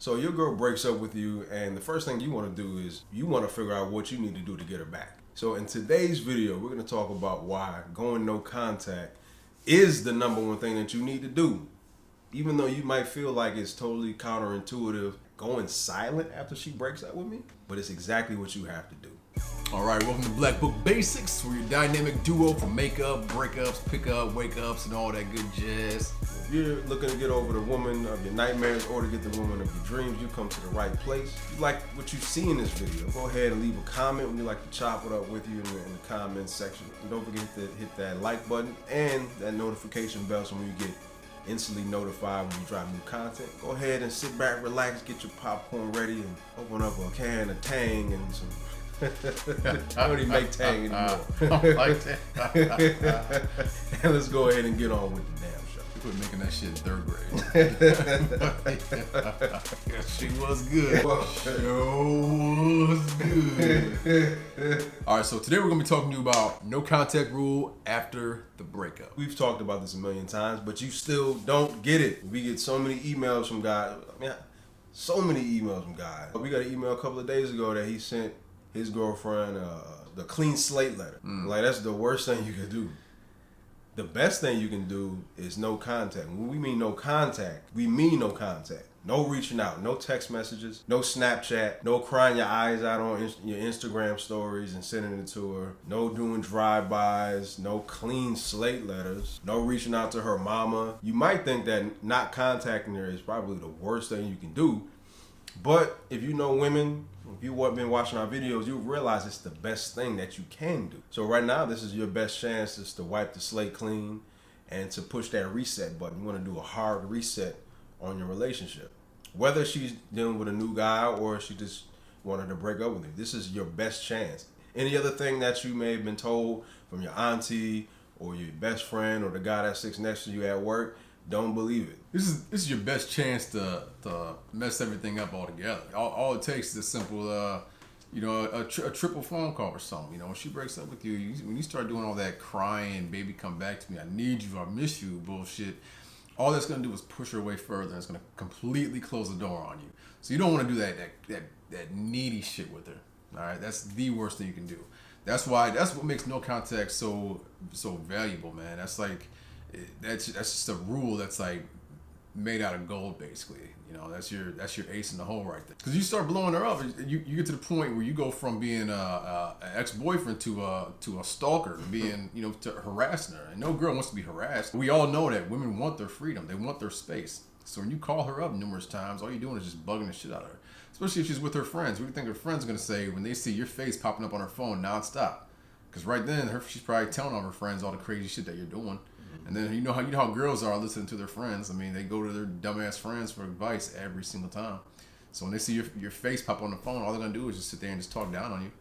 So your girl breaks up with you, and the first thing you want to do is you want to figure out what you need to do to get her back. So in today's video, we're going to talk about why going no contact is the number one thing that you need to do. Even though you might feel like it's totally counterintuitive going silent after she breaks up with me, but it's exactly what you have to do. Alright, welcome to Black Book Basics. We're your dynamic duo for makeup, breakups, pickup, wake-ups, and all that good jazz. If you're looking to get over the woman of your nightmares or to get the woman of your dreams, you come to the right place. If you like what you see in this video, go ahead and leave a comment. When you like to chop it up with you in the comments section. And don't forget to hit that like button and that notification bell so when you get instantly notified when we drop new content. Go ahead and sit back, relax, get your popcorn ready, and open up a can of Tang and some. I don't even make Tang anymore. Like that. And let's go ahead and get on with the damn show. You quit making that shit in 3rd grade. Yeah, she was good. She was good. All right, so today we're gonna be talking to you about no contact rule after the breakup. We've talked about this a million times, but you still don't get it. We get so many emails from guys. I mean, so many emails from guys. We got an email a couple of days ago that he sent his girlfriend the clean slate letter. Like, that's the worst thing you can do. The best thing you can do is no contact. When we mean no contact, we mean no contact. No reaching out, no text messages, no Snapchat, no crying your eyes out on your Instagram stories and sending it to her, no doing drive-bys, no clean slate letters, no reaching out to her mama. You might think that not contacting her is probably the worst thing you can do, but if you know women, if you've been watching our videos, you'll realize it's the best thing that you can do. So right now, this is your best chance is to wipe the slate clean and to push that reset button. You want to do a hard reset on your relationship. Whether she's dealing with a new guy or she just wanted to break up with you, this is your best chance. Any other thing that you may have been told from your auntie or your best friend or the guy that sits next to you at work, don't believe it. This is your best chance to mess everything up altogether. All it takes is a simple, a triple phone call or something. You know, when she breaks up with you, when you start doing all that crying, baby, come back to me, I need you, I miss you bullshit, all that's gonna do is push her away further, and it's gonna completely close the door on you. So you don't want to do that needy shit with her. All right, that's the worst thing you can do. That's what makes no contact so valuable, man. That's just a rule that's like made out of gold, basically. You know, that's your ace in the hole right there. Because you start blowing her up, you get to the point where you go from being an ex-boyfriend to a stalker, being, to harassing her. And no girl wants to be harassed. We all know that women want their freedom, they want their space. So when you call her up numerous times, all you're doing is just bugging the shit out of her. Especially if she's with her friends. What do you think her friends are gonna say when they see your face popping up on her phone nonstop? Because right then, she's probably telling all her friends all the crazy shit that you're doing. And then you know how girls are listening to their friends. I mean, they go to their dumbass friends for advice every single time. So when they see your face pop on the phone, all they're gonna do is just sit there and just talk down on you.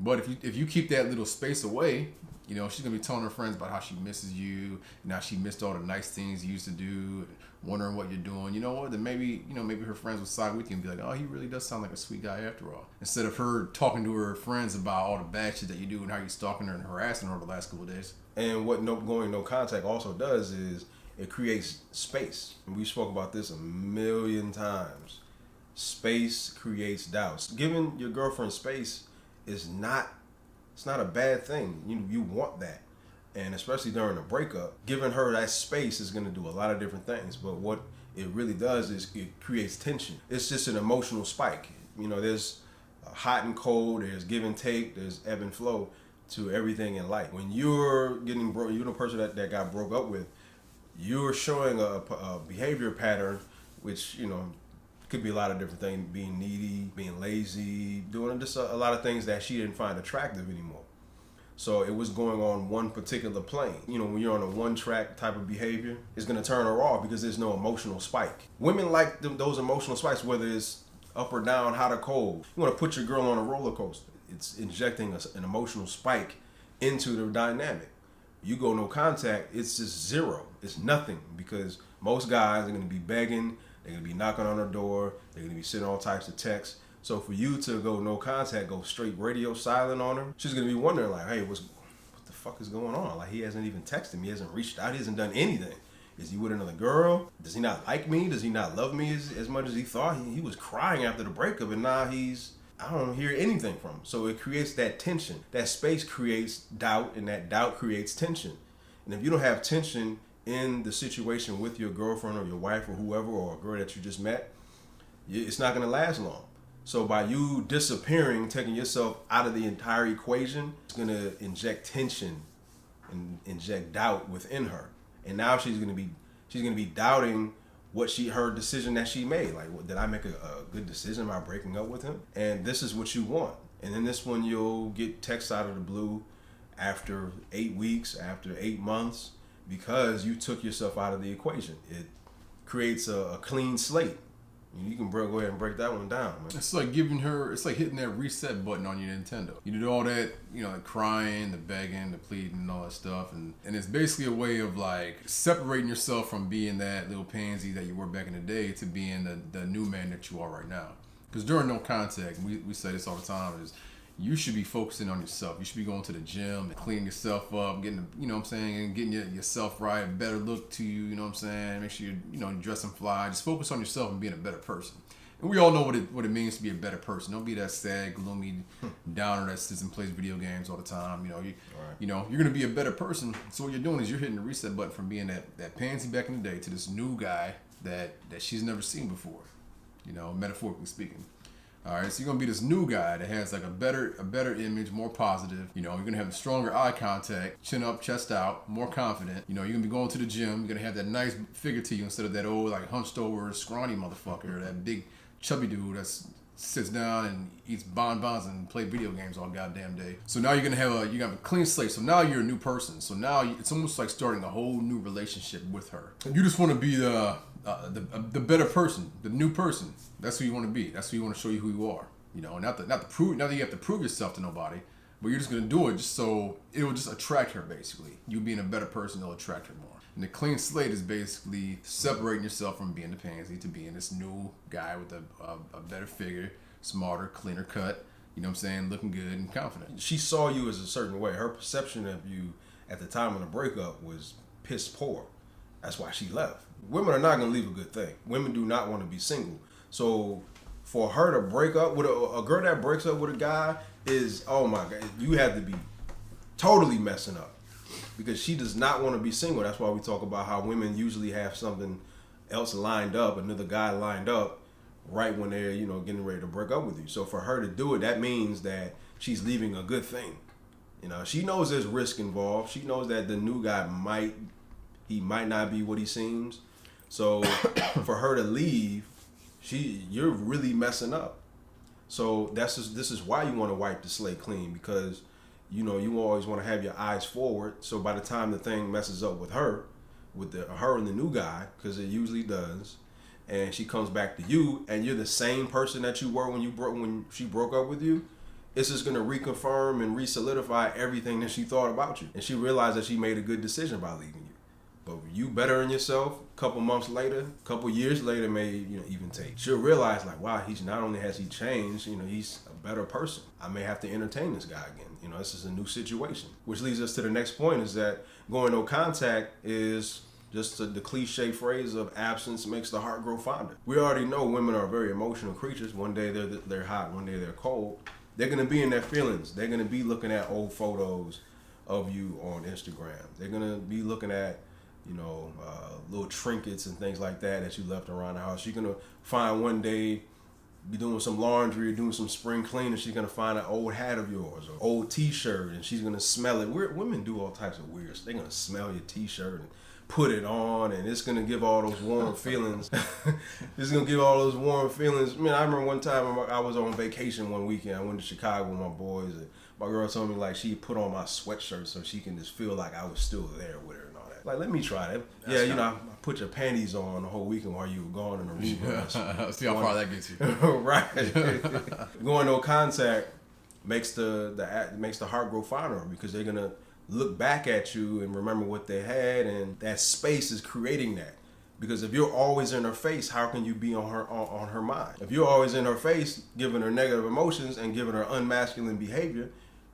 But if you keep that little space away, she's gonna be telling her friends about how she misses you, and how she missed all the nice things you used to do, wondering what you're doing. You know what? Then maybe her friends will side with you and be like, oh, he really does sound like a sweet guy after all. Instead of her talking to her friends about all the bad shit that you do and how you're stalking her and harassing her the last couple of days. And what going no contact also does is it creates space. And we spoke about this a million times. Space creates doubts. Giving your girlfriend space it's not a bad thing. You want that. And especially during a breakup, giving her that space is going to do a lot of different things. But what it really does is it creates tension. It's just an emotional spike. There's hot and cold, there's give and take, there's ebb and flow to everything in life. When you're getting you're the person that got broke up with, you're showing a behavior pattern, which, could be a lot of different things, being needy, being lazy, doing just a lot of things that she didn't find attractive anymore. So it was going on one particular plane. When you're on a one-track type of behavior, it's going to turn her off because there's no emotional spike. Women like those emotional spikes, whether it's up or down, hot or cold. You want to put your girl on a roller coaster. It's injecting an emotional spike into the dynamic. You go no contact, it's just zero. It's nothing, because most guys are going to be begging, they're going to be knocking on her door, they're going to be sending all types of texts. So for you to go no contact, go straight radio silent on her, she's going to be wondering like, hey, what the fuck is going on? Like, he hasn't even texted me, he hasn't reached out, he hasn't done anything. Is he with another girl? Does he not like me? Does he not love me as much as he thought? He was crying after the breakup, and now I don't hear anything from him. So it creates that tension. That space creates doubt, and that doubt creates tension. And if you don't have tension in the situation with your girlfriend or your wife or whoever, or a girl that you just met, it's not going to last long. So by you disappearing, taking yourself out of the entire equation, it's going to inject tension and inject doubt within her. And now she's going to be doubting her decision that she made. Like, did I make a good decision by breaking up with him? And this is what you want. And then this one, you'll get texts out of the blue after 8 weeks, after 8 months, because you took yourself out of the equation. It creates a clean slate. You can go ahead and break that one down, man. It's like it's like hitting that reset button on your Nintendo. You did all that, the crying, the begging, the pleading, and all that stuff. And it's basically a way of like separating yourself from being that little pansy that you were back in the day to being the new man that you are right now. Because during no contact, we say this all the time, is you should be focusing on yourself. You should be going to the gym and cleaning yourself up, getting, and getting yourself right, a better look to you, Make sure you're dressing fly. Just focus on yourself and being a better person. And we all know what it means to be a better person. Don't be that sad, gloomy downer that sits and plays video games all the time. You're going to be a better person. So what you're doing is you're hitting the reset button from being that pansy back in the day to this new guy that she's never seen before, metaphorically speaking. All right, so you're gonna be this new guy that has like a better image, more positive. You're gonna have stronger eye contact, chin up, chest out, more confident. You're gonna be going to the gym. You're gonna have that nice figure to you instead of that old like hunched over, scrawny motherfucker, that big chubby dude that sits down and eats bonbons and play video games all goddamn day. So now you're gonna have a clean slate. So now you're a new person. So now it's almost like starting a whole new relationship with her. You just want to be the better person, the new person. That's who you want to be. That's who you want to show you who you are. Not that you have to prove yourself to nobody, but you're just gonna do it just so it'll just attract her. Basically, you being a better person, it'll attract her more. And the clean slate is basically separating yourself from being the pansy to being this new guy with a better figure, smarter, cleaner cut. Looking good and confident. She saw you as a certain way. Her perception of you at the time of the breakup was piss poor. That's why she left. Women are not going to leave a good thing. Women do not want to be single. So for her to break up with a girl that breaks up with a guy is, oh my God, you have to be totally messing up, because she does not want to be single. That's why we talk about how women usually have something else lined up, another guy lined up right when they're, getting ready to break up with you. So for her to do it, that means that she's leaving a good thing. She knows there's risk involved. She knows that the new guy might not be what he seems. So for her to leave, you're really messing up. So this is why you want to wipe the slate clean, because you always want to have your eyes forward. So by the time the thing messes up with her and the new guy, because it usually does, and she comes back to you, and you're the same person that you were when she broke up with you, it's just gonna reconfirm and re-solidify everything that she thought about you, and she realized that she made a good decision by leaving you. But you better in yourself, a couple months later, a couple years later, may even take. She'll realize like, wow, he's not only has he changed, he's a better person. I may have to entertain this guy again. This is a new situation. Which leads us to the next point, is that going no contact is just the cliche phrase of absence makes the heart grow fonder. We already know women are very emotional creatures. One day they're hot, one day they're cold. They're gonna be in their feelings. They're gonna be looking at old photos of you on Instagram. They're gonna be looking at little trinkets and things like that you left around the house. You're gonna find one day, be doing some laundry or doing some spring cleaning, she's gonna find an old hat of yours or old t-shirt, and she's gonna smell it. Women do all types of weird. They're gonna smell your t-shirt and put it on, and it's gonna give all those warm feelings. It's gonna give all those warm feelings. I remember one time I was on vacation one weekend. I went to Chicago with my boys, and my girl told me like she put on my sweatshirt so she can just feel like I was still there with her. Like, let me try that. I put your panties on the whole weekend while you were gone in the room. See how far that gets you. Right. Going no contact makes the heart grow fonder, because they're gonna look back at you and remember what they had, and that space is creating that. Because if you're always in her face, how can you be on her mind? If you're always in her face, giving her negative emotions and giving her unmasculine behavior,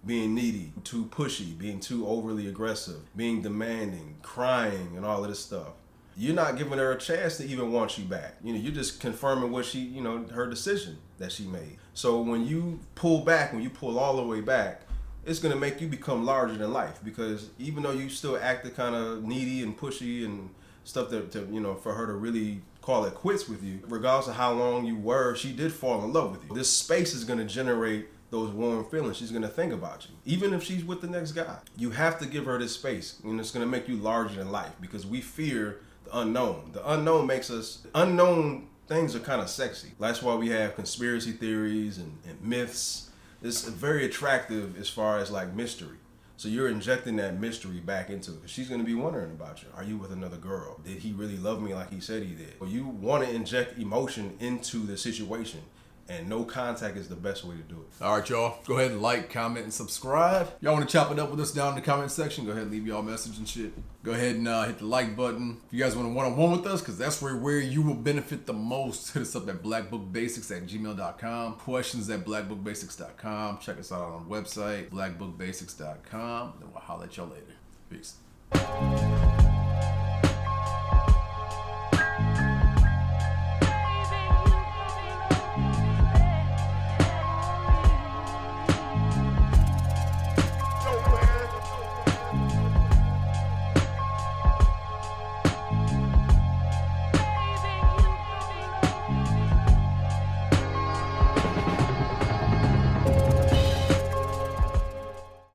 being needy, too pushy, being too overly aggressive, being demanding, crying, and all of this stuff, you're not giving her a chance to even want you back. You know, you're just confirming what she, you know, her decision that she made. So when you pull back, when you pull all the way back, it's gonna make you become larger than life, because even though you still acted kind of needy and pushy and stuff to you know, for her to really call it quits with you, regardless of how long you were, she did fall in love with you. This space is gonna generate those warm feelings. She's gonna think about you, even if she's with the next guy. You have to give her this space, and it's gonna make you larger than life, because we fear the unknown. The unknown makes us unknown. Things are kind of sexy. That's why we have conspiracy theories and myths. It's very attractive as far as like mystery. So you're injecting that mystery back into it. She's going to be wondering about you. Are you with another girl? Did he really love me like he said he did? Well, you want to inject emotion into the situation, and no contact is the best way to do it. All right, y'all. Go ahead and like, comment, and subscribe. Y'all want to chop it up with us down in the comment section? Go ahead and leave y'all a message and shit. Go ahead and hit the like button. If you guys want to one-on-one with us, because that's where you will benefit the most, hit us up at blackbookbasics@gmail.com. Questions at blackbookbasics.com. Check us out on our website, blackbookbasics.com. Then we'll holler at y'all later. Peace.